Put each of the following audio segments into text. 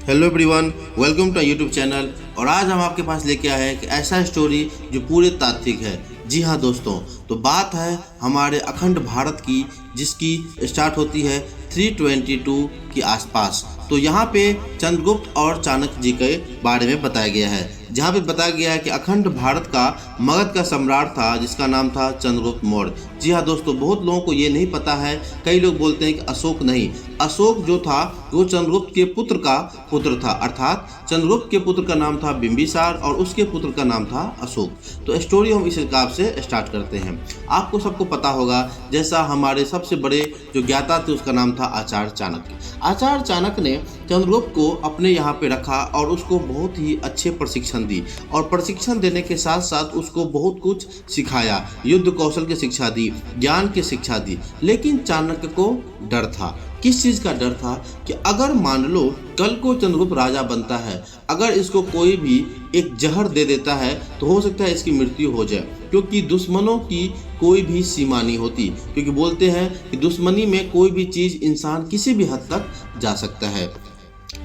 Hello everyone, welcome to YouTube channel. और आज हम आपके पास लेके आए हैं एक ऐसा स्टोरी जो पूरे तात्विक है। जी हाँ दोस्तों, तो बात है हमारे अखंड भारत की, जिसकी स्टार्ट होती है 322 के आसपास। तो यहाँ पे चंद्रगुप्त और चाणक्य जी के बारे में बताया गया है, जहाँ पे बताया गया है कि अखंड भारत का मगध का सम्राट था जिसका नाम था चंद्रगुप्त मौर्य। जी हाँ दोस्तों, बहुत लोगों को ये नहीं पता है। कई लोग बोलते हैं कि अशोक नहीं, अशोक जो था वो चंद्रगुप्त के पुत्र का पुत्र था, अर्थात चंद्रगुप्त के पुत्र का नाम था बिंबिसार और उसके पुत्र का नाम था अशोक। तो स्टोरी हम इस हिसाब से स्टार्ट करते हैं। आपको सबको पता होगा, जैसा हमारे सबसे बड़े जो ज्ञाता थे उसका नाम था आचार्य चाणक्य। आचार्य चाणक्य ने चंद्रगुप्त को अपने यहाँ पे रखा और उसको बहुत ही अच्छे प्रशिक्षण दी, और प्रशिक्षण देने के साथ साथ उसको बहुत कुछ सिखाया, युद्ध कौशल की शिक्षा दी, ज्ञान की शिक्षा दी। लेकिन चाणक्य को डर था। किस चीज़ का डर था? कि अगर मान लो कल को चंद्रगुप्त राजा बनता है, अगर इसको कोई भी एक जहर दे देता है तो हो सकता है इसकी मृत्यु हो जाए, क्योंकि दुश्मनों की कोई भी सीमा नहीं होती। क्योंकि बोलते हैं कि दुश्मनी में कोई भी चीज़ इंसान किसी भी हद तक जा सकता है।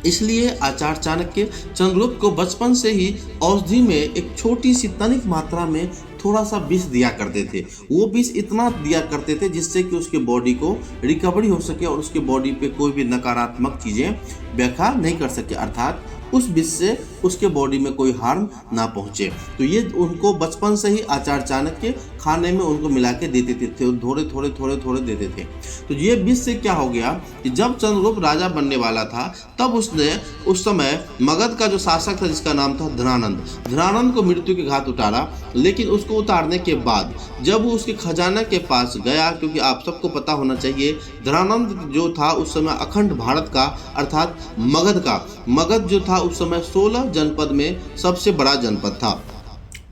इसलिए आचार्य चाणक्य चंद्रगुप्त को बचपन से ही औषधि में एक छोटी सी तनिक मात्रा में थोड़ा सा विष दिया करते थे। वो विष इतना दिया करते थे जिससे कि उसके बॉडी को रिकवरी हो सके और उसके बॉडी पे कोई भी नकारात्मक चीज़ें व्याख्या नहीं कर सके, अर्थात उस विष से उसके बॉडी में कोई हार्म ना पहुंचे। तो ये उनको बचपन से ही आचार्य चाणक्य खाने में उनको मिला के देते थे, थोड़े देते थे। तो ये विष से क्या हो गया कि जब चंद्रगुप्त राजा बनने वाला था तब उसने उस समय मगध का जो शासक था जिसका नाम था धनानंद को मृत्यु के घाट उतारा। लेकिन उसको उतारने के बाद जब वो उसके खजाना के पास गया, क्योंकि आप सबको पता होना चाहिए धनानंद जो था उस समय अखंड भारत का अर्थात मगध जो था उस समय 16 जनपद में सबसे बड़ा जनपद था।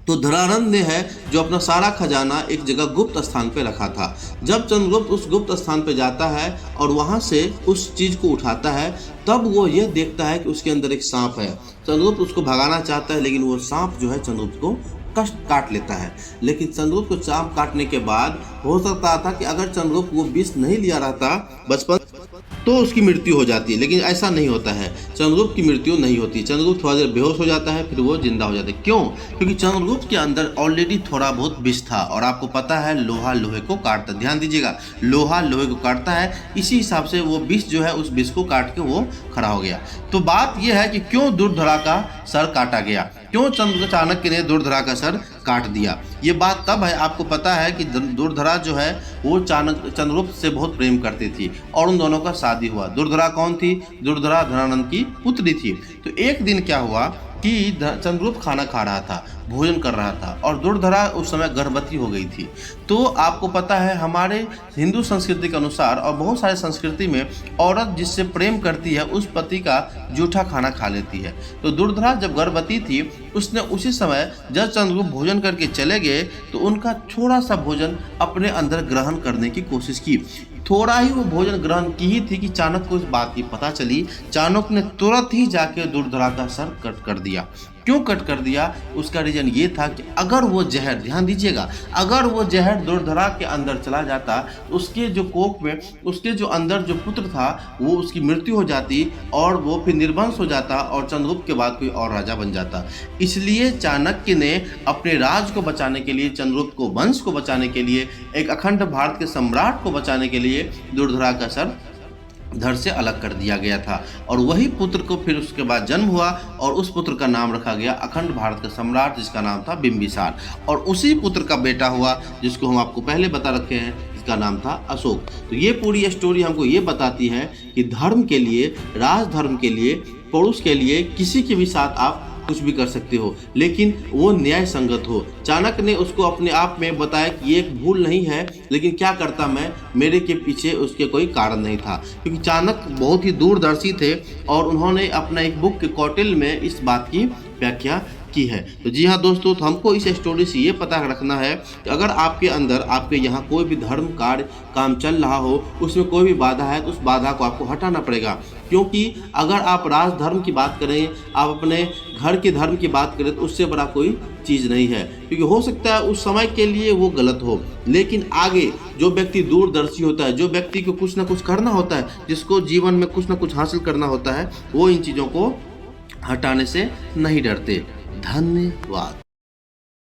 तो धनानंद ने है जो अपना सारा खजाना एक जगह गुप्त स्थान पे रखा था। जब चंद्रगुप्त उस गुप्त स्थान पे जाता है और वहां से उस चीज को उठाता है, तब वो यह देखता है कि उसके अंदर एक सांप है। चंद्रगुप्त उसको भगाना चाहता है, लेकिन वो सांप जो है चंद्रगुप्त को कष्ट काट लेता है। लेकिन चंद्रगुप्त को सांप काटने के बाद हो सकता था कि अगर चंद्रगुप्त वो विष नहीं लिया रहता बचपन तो उसकी मृत्यु हो जाती है, लेकिन ऐसा नहीं होता है। चंद्रगुप्त की मृत्यु नहीं होती। चंद्रगुप्त थोड़ा देर बेहोश हो जाता है, फिर वो जिंदा हो जाता है। क्यों? क्योंकि चंद्रगुप्त के अंदर ऑलरेडी थोड़ा बहुत विष था, और आपको पता है लोहा लोहे को काटता, ध्यान दीजिएगा, लोहा लोहे को काटता है। इसी हिसाब से वो विष जो है उस विष को काट के वो खड़ा हो गया। तो बात यह है कि क्यों दुर्धरा का सर काटा गया, क्यों चाणक्य ने दुर्धरा का सर काट दिया। ये बात तब है, आपको पता है कि दुर्धरा जो है वो चंद्रगुप्त से बहुत प्रेम करती थी और उन दोनों का शादी हुआ। दुर्धरा कौन थी? दुर्धरा धनानंद की पुत्री थी। तो एक दिन क्या हुआ कि चंद्रगुप्त खाना खा रहा था, भोजन कर रहा था, और दुर्धरा उस समय गर्भवती हो गई थी। तो आपको पता है हमारे हिंदू संस्कृति के अनुसार और बहुत सारे संस्कृति में औरत जिससे प्रेम करती है उस पति का जूठा खाना खा लेती है। तो दुर्धरा जब गर्भवती थी उसने उसी समय जब चंद्रगुप्त भोजन करके चले गए तो उनका थोड़ा सा भोजन अपने अंदर ग्रहण करने की कोशिश की। थोड़ा ही वो भोजन ग्रहण की ही थी कि चाणक्य को इस बात की पता चली। चाणक्य ने तुरंत ही जाके दुर्धरा का सर कट कर दिया। क्यों कट कर दिया? उसका रीजन ये था कि अगर वो जहर, ध्यान दीजिएगा, अगर वो जहर दुर्धरा के अंदर चला जाता तो उसके जो कोख में उसके जो अंदर जो पुत्र था वो उसकी मृत्यु हो जाती और वो फिर निर्वंश हो जाता और चंद्रगुप्त के बाद कोई और राजा बन जाता। इसलिए चाणक्य ने अपने राज को बचाने के लिए, चंद्रगुप्त को वंश को बचाने के लिए, एक अखंड भारत के सम्राट को बचाने के लिए दुर्धरा का सर धड़ से अलग कर दिया गया था। और वही पुत्र को फिर उसके बाद जन्म हुआ और उस पुत्र का नाम रखा गया अखंड भारत का सम्राट, जिसका नाम था बिंबिसार। और उसी पुत्र का बेटा हुआ जिसको हम आपको पहले बता रखे हैं, जिसका नाम था अशोक। तो ये पूरी स्टोरी हमको ये बताती है कि धर्म के लिए, राजधर्म के लिए, पड़ोस के लिए किसी के भी साथ आप कुछ भी कर सकते हो, लेकिन वो न्याय संगत हो। चाणक्य ने उसको अपने आप में बताया कि ये एक भूल नहीं है, लेकिन क्या करता मैं, मेरे के पीछे उसके कोई कारण नहीं था। क्योंकि चाणक्य बहुत ही दूरदर्शी थे और उन्होंने अपना एक बुक के कौटिल्य में इस बात की व्याख्या की है। तो जी हाँ दोस्तों, तो हमको इस स्टोरी से ये पता रखना है कि अगर आपके अंदर, आपके यहाँ कोई भी धर्म कार्य काम चल रहा हो, उसमें कोई भी बाधा है तो उस बाधा को आपको हटाना पड़ेगा। क्योंकि अगर आप राज धर्म की बात करें, आप अपने घर के धर्म की बात करें, तो उससे बड़ा कोई चीज़ नहीं है। क्योंकि हो सकता है उस समय के लिए वो गलत हो, लेकिन आगे जो व्यक्ति दूरदर्शी होता है, जो व्यक्ति को कुछ ना कुछ करना होता है, जिसको जीवन में कुछ ना कुछ हासिल करना होता है, वो इन चीज़ों को हटाने से नहीं डरते। धन्यवाद।